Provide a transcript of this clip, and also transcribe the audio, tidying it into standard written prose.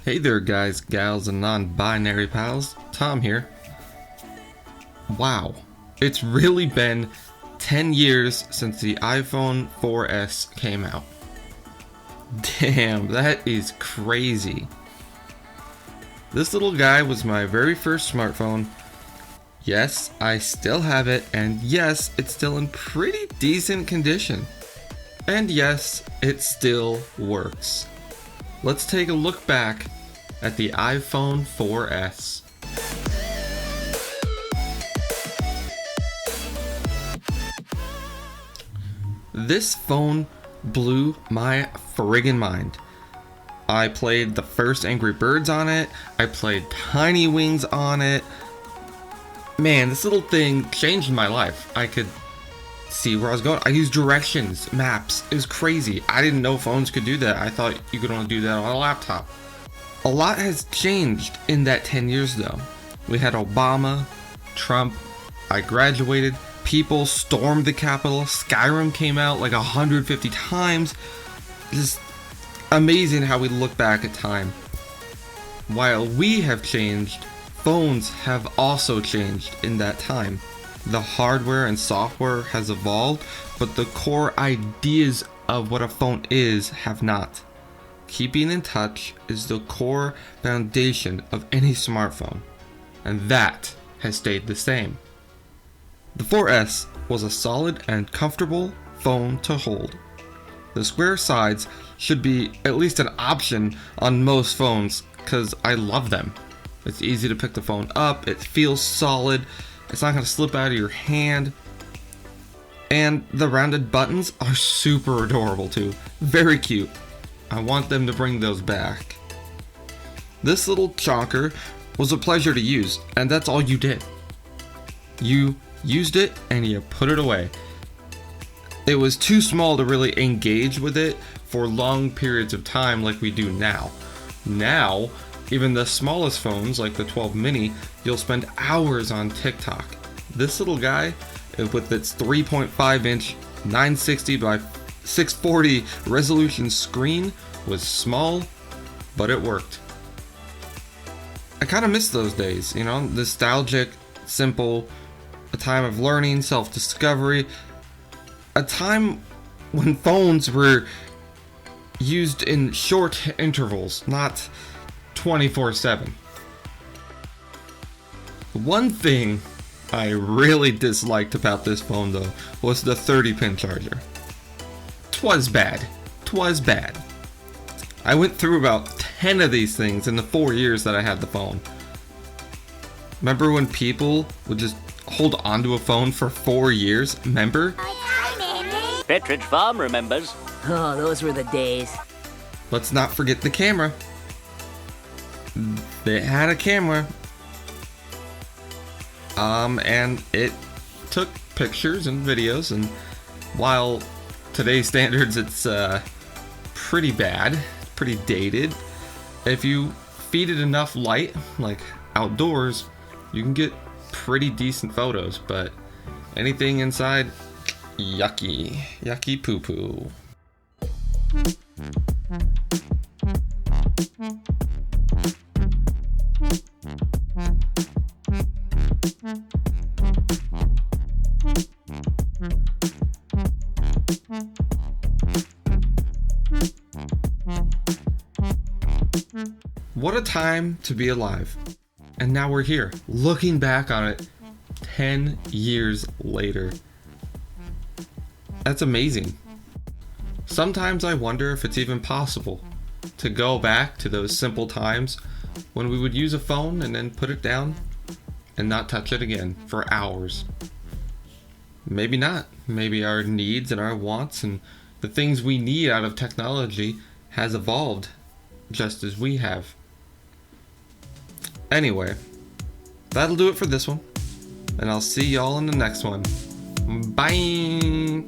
Hey there guys, gals, and non-binary pals, Tom here. Wow, it's really been 10 years since the iPhone 4S came out. Damn, that is crazy. This little guy was my very first smartphone. Yes, I still have it, and yes, it's still in pretty decent condition. And yes, it still works. Let's take a look back at the iPhone 4S. This phone blew my friggin' mind. I played the first Angry Birds on it. I played Tiny Wings on it. Man, this little thing changed my life. I could see where I was going. I used directions, maps. It was crazy. I didn't know phones could do that. I thought you could only do that on a laptop. A lot has changed in that 10 years though. We had Obama, Trump, I graduated, people stormed the Capitol, Skyrim came out like 150 times. Just amazing how we look back at time. While we have changed, phones have also changed in that time. The hardware and software has evolved, but the core ideas of what a phone is have not. Keeping in touch is the core foundation of any smartphone, and that has stayed the same. The 4S was a solid and comfortable phone to hold. The square sides should be at least an option on most phones because I love them. It's easy to pick the phone up, it feels solid, it's not going to slip out of your hand. And the rounded buttons are super adorable too. Very cute. I want them to bring those back. This little chonker was a pleasure to use, and that's all you did. You used it and you put it away. It was too small to really engage with it for long periods of time like we do now. Now, even the smallest phones like the 12 mini, you'll spend hours on TikTok. This little guy, with its 3.5 inch 960 by 640 resolution screen, was small, but it worked. I kind of miss those days, you know, nostalgic, simple, a time of learning, self-discovery, a time when phones were used in short intervals, not 24/7. One thing I really disliked about this phone though was the 30-pin charger. 'Twas bad. I went through about 10 of these things in the 4 years that I had the phone. Remember when people would just hold onto a phone for 4 years? Remember? Petridge Farm remembers. Oh, those were the days. Let's not forget the camera. They had a camera. And it took pictures and videos, and while today's standards it's pretty bad, pretty dated, if you feed it enough light, like outdoors, you can get pretty decent photos, but anything inside, yucky poo poo. What a time to be alive. And now we're here, looking back on it 10 years later. That's amazing. Sometimes I wonder if it's even possible to go back to those simple times when we would use a phone and then put it down and not touch it again for hours. Maybe not. Maybe our needs and our wants and the things we need out of technology has evolved just as we have. Anyway, that'll do it for this one, and I'll see y'all in the next one. Bye!